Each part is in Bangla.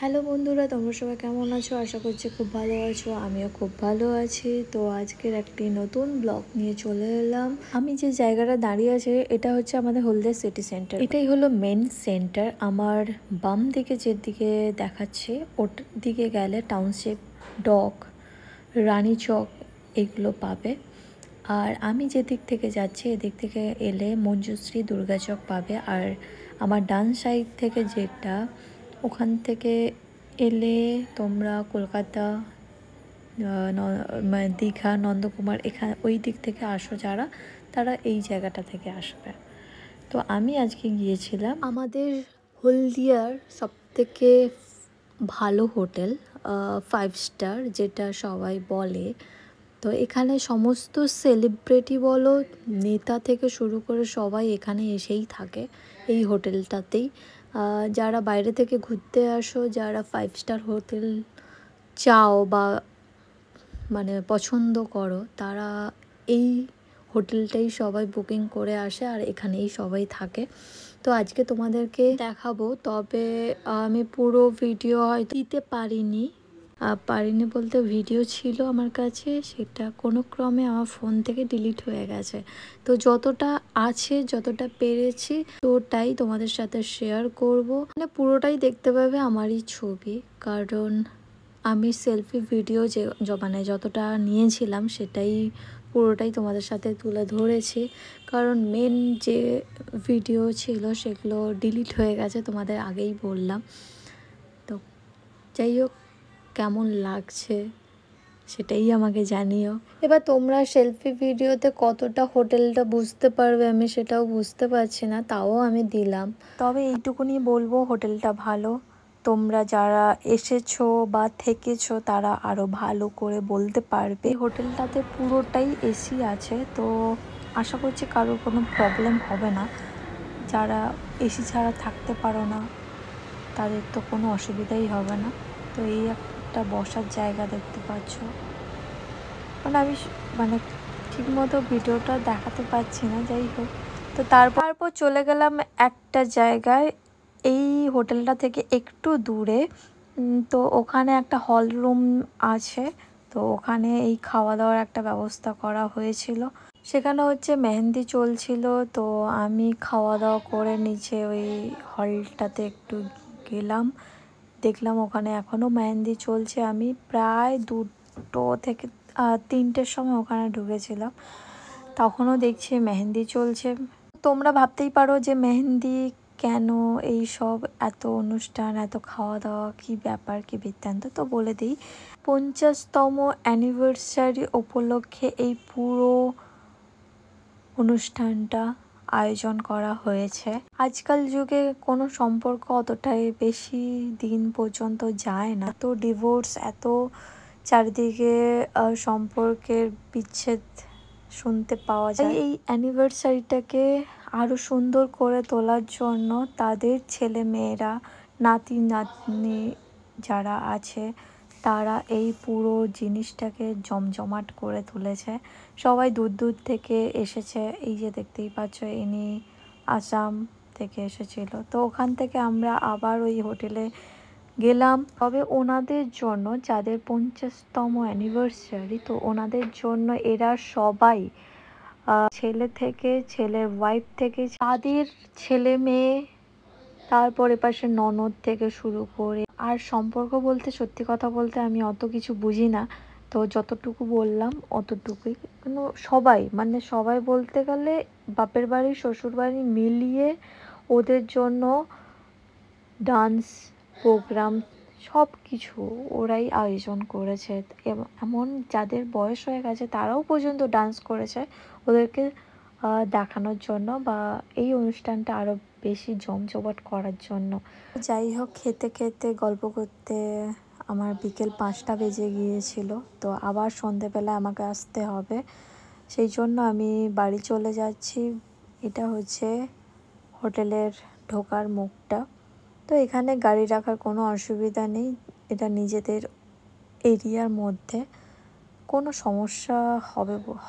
হ্যালো বন্ধুরা, তোমরা সবাই কেমন আছো? আশা করছি খুব ভালো আছো। আমিও খুব ভালো আছি। তো আজকের একটি নতুন ব্লগ নিয়ে চলে এলাম। আমি যে জায়গাটা দাঁড়িয়ে আছি এটা হচ্ছে আমাদের হলদিয়া সিটি সেন্টার। এটাই হলো মেন সেন্টার। আমার বাম দিকে যেদিকে দেখাচ্ছে ওর দিকে গেলে টাউনশিপ, ডক, রানী চক এগুলো পাবে। আর আমি যেদিক থেকে যাচ্ছি এদিক থেকে এলে মঞ্জুশ্রী, দুর্গাচক পাবে। আর আমার ডান সাইড থেকে যেটা, ওখান থেকে এলে তোমরা কলকাতা, দীঘা, নন্দকুমার এখানে ওই দিক থেকে আসো যারা, তারা এই জায়গাটা থেকে আসবে। তো আমি আজকে গিয়েছিলাম আমাদের হলদিয়ার সবথেকে ভালো হোটেল, 5 স্টার যেটা সবাই বলে। তো এখানে সমস্ত সেলিব্রিটি বলো, নেতা থেকে শুরু করে সবাই এখানে এসেই থাকে এই হোটেলটাতেই। যারা বাইরে থেকে ঘুরতে আসো, যারা 5 স্টার হোটেল চাও বা মানে পছন্দ করো, তারা এই হোটেলটাই সবাই বুকিং করে আসে আর এখানেই সবাই থাকে। তো আজকে তোমাদেরকে দেখাবো, তবে আমি পুরো ভিডিও হয়তো দিতে পারিনি বলতে ভিডিও ছিল আমার কাছে, সেটা কোনো ক্রমে আমার ফোন থেকে ডিলিট হয়ে গেছে। তো যতটা আছে, যতটা পেরেছি তোটাই তোমাদের সাথে শেয়ার করব। মানে পুরোটাই দেখতে পাবে আমারই ছবি, কারণ আমি সেলফি ভিডিও মানে যতটা নিয়েছিলাম সেটাই পুরোটাই তোমাদের সাথে তুলে ধরেছি। কারণ মেন যে ভিডিও ছিল সেগুলো ডিলিট হয়ে গেছে, তোমাদের আগেই বললাম। তো যাই হোক, কেমন লাগছে সেটাই আমাকে জানিও। এবার তোমরা সেলফি ভিডিওতে কতটা হোটেলটা বুঝতে পারবে আমি সেটাও বুঝতে পারছি না, তাও আমি দিলাম। তবে এইটুকুনি বলবো, হোটেলটা ভালো। তোমরা যারা এসেছো বা থেকেছো তারা আরও ভালো করে বলতে পারবে। এই হোটেলটাতে পুরোটাই এসি আছে, তো আশা করছি কারোর কোনো প্রবলেম হবে না। যারা এসি ছাড়া থাকতে পারো না তাদের তো কোনো অসুবিধাই হবে না। তো এই একটা বসার জায়গা দেখতে পাচ্ছ। মানে আমি মানে ঠিকমতো ভিডিওটা দেখাতে পারছি না, যাই হোক। তো তারপর চলে গেলাম একটা জায়গায় এই হোটেলটা থেকে একটু দূরে। তো ওখানে একটা হল রুম আছে, তো ওখানে এই খাওয়া দাওয়ার একটা ব্যবস্থা করা হয়েছিল। সেখানে হচ্ছে মেহেন্দি চলছিল, তো আমি খাওয়া দাওয়া করে নিচে ওই হলটাতে একটু গেলাম, দেখলাম ওখানে এখনও মেহেন্দি চলছে। আমি প্রায় 2টো থেকে 3টের সময় ওখানে ঢুকেছিলাম, তখনও দেখছি মেহেন্দি চলছে। তোমরা ভাবতেই পারো যে মেহেন্দি কেন, এই সব এত অনুষ্ঠান, এত খাওয়া দাওয়া, কি ব্যাপার, কি বৃত্তান্ত। তো বলে দিই, 50তম অ্যানিভার্সারি উপলক্ষে এই পুরো অনুষ্ঠানটা আয়োজন করা হয়েছে। আজকাল যুগে কোনো সম্পর্ক অতটাই বেশি দিন পর্যন্ত যায় না, তো ডিভোর্স এত চারিদিকে, সম্পর্কের বিচ্ছেদ শুনতে পাওয়া যায়। এই অ্যানিভার্সারিটাকে আরও সুন্দর করে তোলার জন্য তাদের ছেলে মেয়েরা, নাতি নাতনি যারা আছে, তারা এই পুরো জিনিসটাকে জমজমাট করে তুলেছে। সবাই দূর দূর থেকে এসেছে, এই যে দেখতেই পাচ্ছ ইনি আসাম থেকে এসেছিল। তো ওখান থেকে আমরা আবার ওই হোটেলে গেলাম। তবে ওনাদের জন্য, যাদের 50তম অ্যানিভার্সারি, তো ওনাদের জন্য এরা সবাই, ছেলে থেকে, ছেলের ওয়াইফ থেকে, তাদের ছেলে মেয়ে, তারপর এপাশে ননদ থেকে শুরু করে, আর সম্পর্ক বলতে সত্যি কথা বলতে আমি অত কিছু বুঝি না, তো যতটুকু বললাম অতটুকুই। কিন্তু সবাই, মানে সবাই বলতে গেলে বাপের বাড়ি শ্বশুর বাড়ি মিলিয়ে ওদের জন্য ডান্স প্রোগ্রাম সব কিছু ওরাই আয়োজন করেছে। এমন যাদের বয়স হয়ে গেছে তারাও পর্যন্ত ডান্স করেছে ওদেরকে দেখানোর জন্য, বা এই অনুষ্ঠানটা আরও বেশি জমজমাট করার জন্য। যাই হোক, খেতে খেতে গল্প করতে আমার বিকেল 5টা বেজে গিয়েছিল। তো আবার সন্ধেবেলা আমাকে আসতে হবে, সেই জন্য আমি বাড়ি চলে যাচ্ছি। এটা হচ্ছে হোটেলের ঢোকার মুখটা। তো এখানে গাড়ি রাখার কোনো অসুবিধা নেই, এটা নিজেদের এরিয়ার মধ্যে, কোনো সমস্যা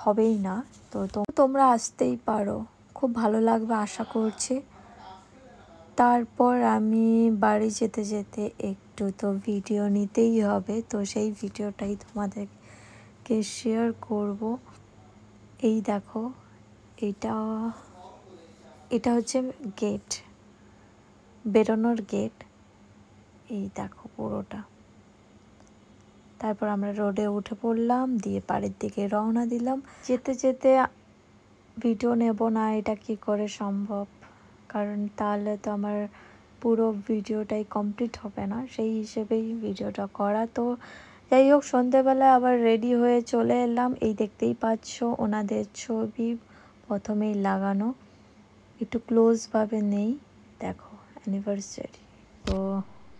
হবেই না। তো তোমরা আসতেই পারো, খুব ভালো লাগবে আশা করছি। তারপর আমি বাড়ি যেতে যেতে একটু তো ভিডিও নিতেই হবে, তো সেই ভিডিওটাই তোমাদেরকে শেয়ার করব। এই দেখো, এটা এটা হচ্ছে গেট, বেরোনোর গেট। এই দেখো পুরোটা। তারপর আমরা রোডে উঠে পড়লাম, দিয়ে বাড়ির দিকে রওনা দিলাম। যেতে যেতে ভিডিও নেব না, এটা কি করে সম্ভব, কারণ তাহলে তো আমার পুরো ভিডিওটাই কমপ্লিট হবে না, সেই হিসেবেই ভিডিওটা করা। তো যাই হোক, সন্ধেবেলায় আবার রেডি হয়ে চলে এলাম। এই দেখতেই পাচ্ছ ওনাদের ছবি প্রথমেই লাগানো, একটু ক্লোজভাবে নেই, দেখো অ্যানিভার্সারি। তো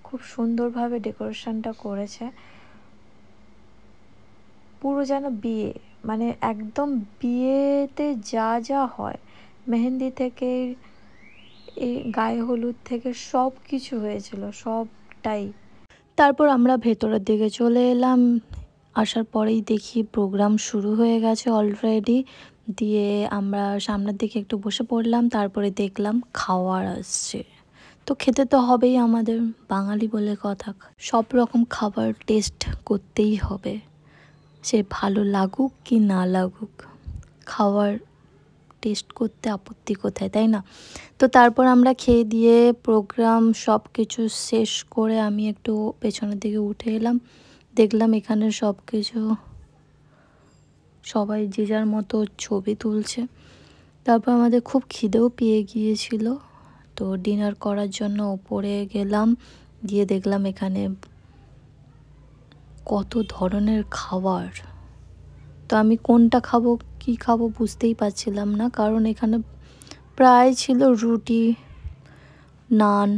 খুব সুন্দরভাবে ডেকোরেশনটা করেছে, পুরো যেন বিয়ে, মানে একদম বিয়েতে যা যা হয়, মেহেন্দি থেকে এই গায়ে হলুদ থেকে সব কিছু হয়েছিল, সবটাই। তারপর আমরা ভেতরের দিকে চলে এলাম। আসার পরেই দেখি প্রোগ্রাম শুরু হয়ে গেছে অলরেডি। দিয়ে আমরা সামনের দিকে একটু বসে পড়লাম। তারপরে দেখলাম খাওয়ার আসছে, তো খেতে তো হবেই, আমাদের বাঙালি বলে কথা, সব রকম খাবার টেস্ট করতেই হবে, সে ভালো লাগুক কি না লাগুক, খাওয়ার টেস্ট করতে আপত্তি কোথায়, তাই না? তো তারপর আমরা খেয়ে দিয়ে প্রোগ্রাম সব কিছু শেষ করে আমি একটু পেছনের দিকে উঠে এলাম। দেখলাম এখানে সব কিছু, সবাই যে যার মতো ছবি তুলছে। তারপর আমাদের খুব খিদেও পেয়ে গিয়েছিল, তো ডিনার করার জন্য ওপরে গেলাম। গিয়ে দেখলাম এখানে কত ধরনের খাবার। তো আমি কোনটা খাবো কি খাবো বুঝতেই পারছিলাম না, কারণ এখানে প্রায় ছিল রুটি, নান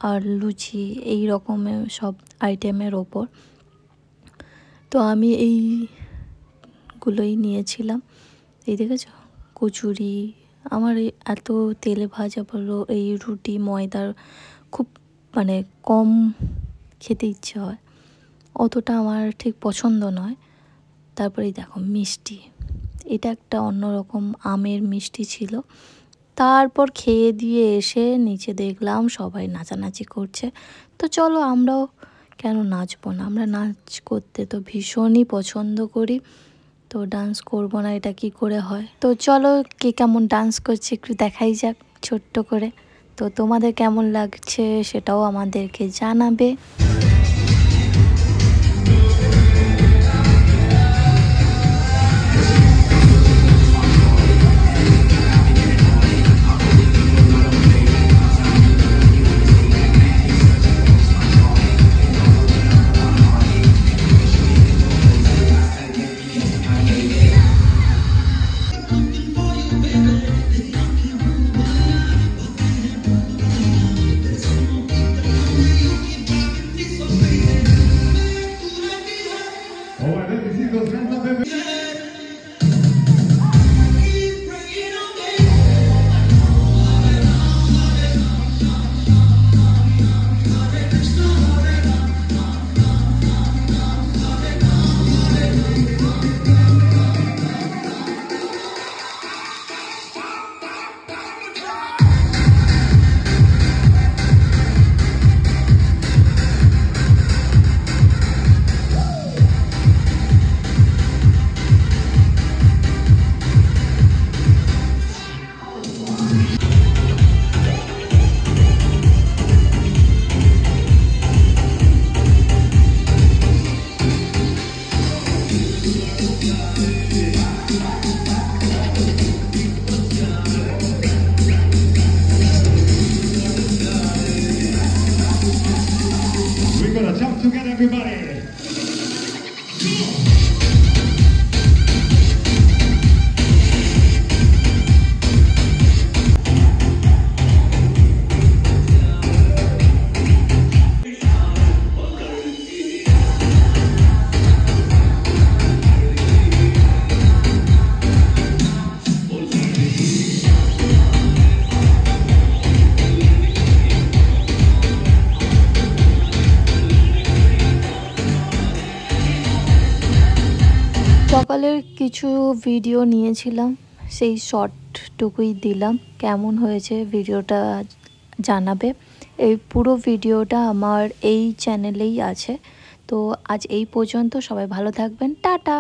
আর লুচি, এই রকমের সব আইটেমের ওপর। তো আমি এইগুলোই নিয়েছিলাম। এই দেখেছ কচুরি, আমার এত তেলে ভাজা বলো, এই রুটি ময়দার খুব মানে কম খেতে ইচ্ছে হয়, অতটা আমার ঠিক পছন্দ নয়। তারপরে দেখো মিষ্টি, এটা একটা অন্যরকম আমের মিষ্টি ছিল। তারপর খেয়ে দিয়ে এসে নিচে দেখলাম সবাই নাচানাচি করছে। তো চলো আমরাও কেন নাচবো না, আমরা নাচ করতে তো ভীষণই পছন্দ করি। তো ডান্স করবো না, এটা কি করে হয়? তো চলো কে কেমন ডান্স করছে একটু দেখাই যাক ছোট্ট করে। তো তোমাদের কেমন লাগছে সেটাও আমাদেরকে জানাবে। সকালের কিছু ভিডিও নিয়েছিলাম, সেই শর্টটুকুই দিলাম। কেমন হয়েছে ভিডিওটা জানাবে। এই পুরো ভিডিওটা আমার এই চ্যানেলেই আছে। তো আজ এই পর্যন্ত, সবাই ভালো থাকবেন, টাটা।